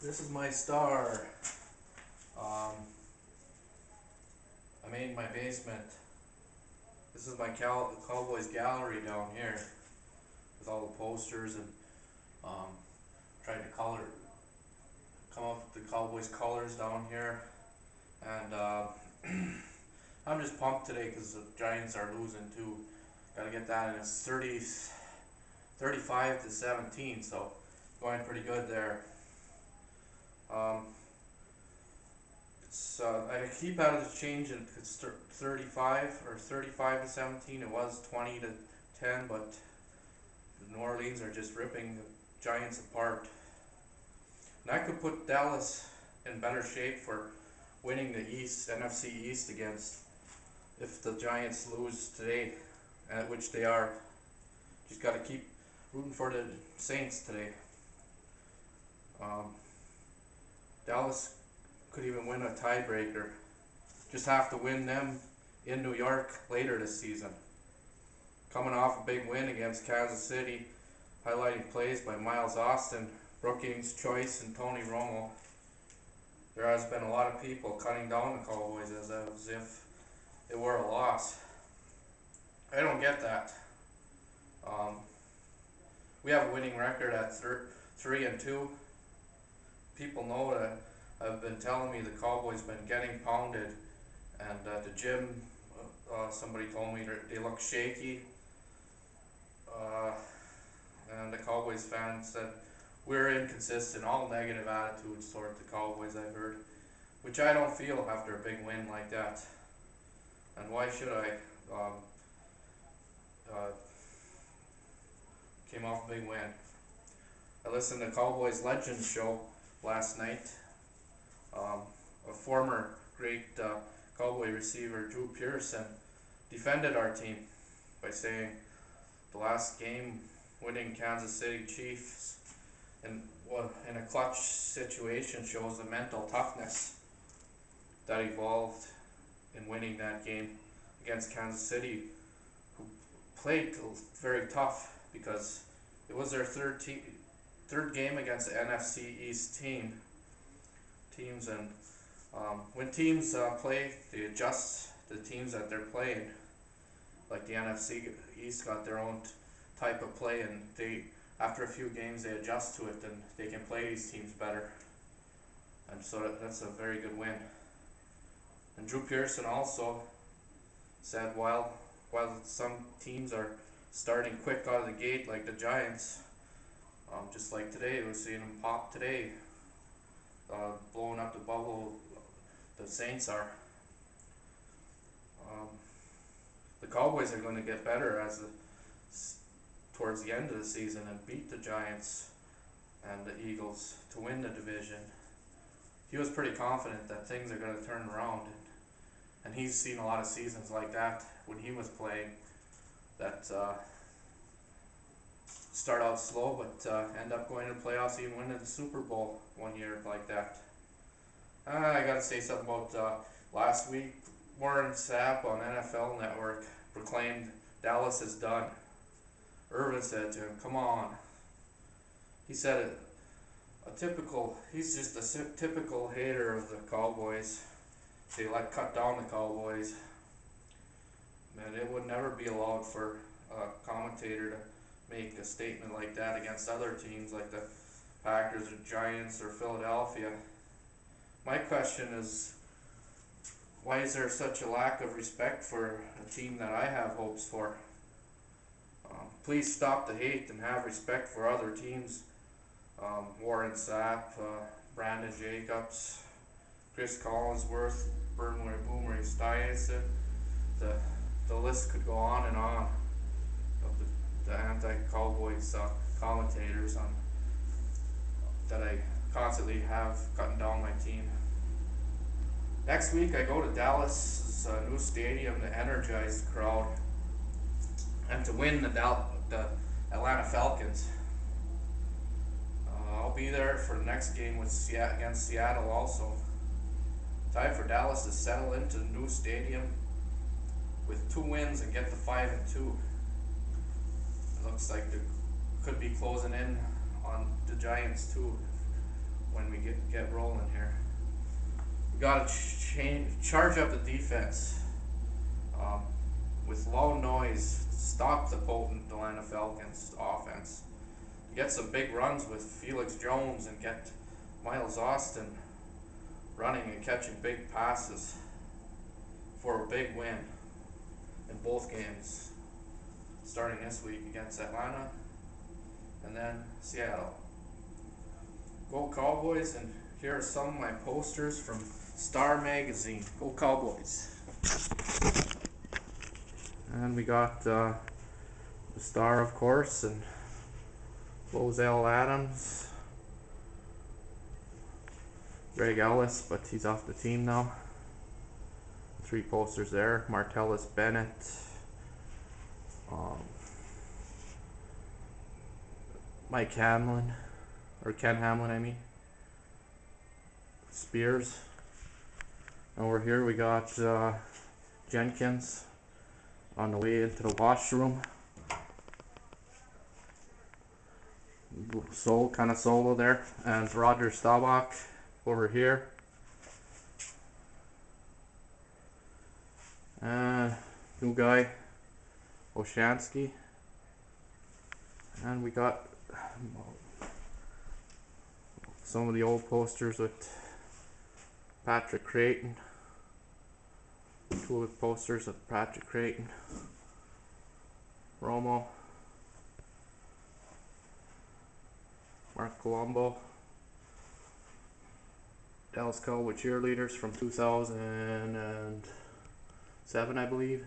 This is my star. Um, I made my basement. This is my Cowboys gallery down here with all the posters and um, tried to come up with the Cowboys colors down here. And I'm just pumped today because the Giants are losing too. Got to get that, and it's 35-17, so going pretty good there. Um, I keep out of the change and it's 35 to 17. It was 20-10, but the New Orleans are just ripping the Giants apart. And that could put Dallas in better shape for winning the East NFC East against if the Giants lose today, which they are. Just got to keep rooting for the Saints today. Um, Dallas could even win a tiebreaker. Just have to win them in New York later this season. Coming off a big win against Kansas City, highlighting plays by Miles Austin, Brookings Choice, and Tony Romo. There has been a lot of people cutting down the Cowboys as if it were a loss. I don't get that. Um, we have a winning record at 3-2. People know that. Have been telling me the Cowboys been getting pounded, and at the gym, somebody told me they look shaky. Uh, and the Cowboys fans said we're inconsistent, all negative attitudes toward the Cowboys. I've heard, which I don't feel after a big win like that. And why should I? Um, uh, Came off a big win. I listened to Cowboys Legends show last night. A former great Cowboy receiver, Drew Pearson, defended our team by saying the last game winning Kansas City Chiefs in a clutch situation shows the mental toughness that evolved in winning that game against Kansas City, who played very tough because it was their third game against the NFC East teams, and when teams play, they adjust the teams that they're playing. Like the NFC East got their own type of play, and they after a few games they adjust to it, and they can play these teams better. And so that's a very good win. And Drew Pearson also said while some teams are starting quick out of the gate, like the Giants, just like today, we're seeing them pop today, blowing up the bubble. The Saints are. Um, the Cowboys are going to get better towards the end of the season and beat the Giants and the Eagles to win the division. He was pretty confident that things are going to turn around, and he's seen a lot of seasons like that when he was playing that start out slow but end up going to the playoffs, even winning the Super Bowl one year like that. I gotta say something about last week. Warren Sapp on NFL Network proclaimed Dallas is done. Irvin said to him, "Come on." He said it. He's just a typical hater of the Cowboys. They like cut down the Cowboys. Man, it would never be allowed for a commentator to make a statement like that against other teams like the Packers or Giants or Philadelphia. My question is, why is there such a lack of respect for a team that I have hopes for? Please stop the hate and have respect for other teams. Warren Sapp, Brandon Jacobs, Chris Collinsworth, Bernway Boomer Esiason. The list could go on and on of the anti-Cowboys commentators that I constantly have cutting down my team. Next week I go to Dallas' new stadium to energize the crowd and to win the Atlanta Falcons. I'll be there for the next game against Seattle also. Time for Dallas to settle into the new stadium with 2 wins and get to 5-2. It looks like they could be closing in on the Giants too. when we get rolling here. We gotta charge up the defense with low noise, stop the potent Atlanta Falcons offense. Get some big runs with Felix Jones and get Miles Austin running and catching big passes for a big win in both games, starting this week against Atlanta and then Seattle. Go Cowboys, and here are some of my posters from Star magazine. Go Cowboys. And we got the Star, of course, and Roselle Adams, Greg Ellis, but he's off the team now. 3 posters there. Martellus Bennett, Mike Hamlin, or Ken Hamlin, I mean. Spears. Over here we got Jenkins on the way into the washroom. Kind of solo there. And Roger Staubach over here. New guy, Oshansky. And we got some of the old posters with Patrick Creighton. 2 of the posters of Patrick Creighton. Romo. Mark Colombo. Dallas Cowboys cheerleaders from 2007, I believe.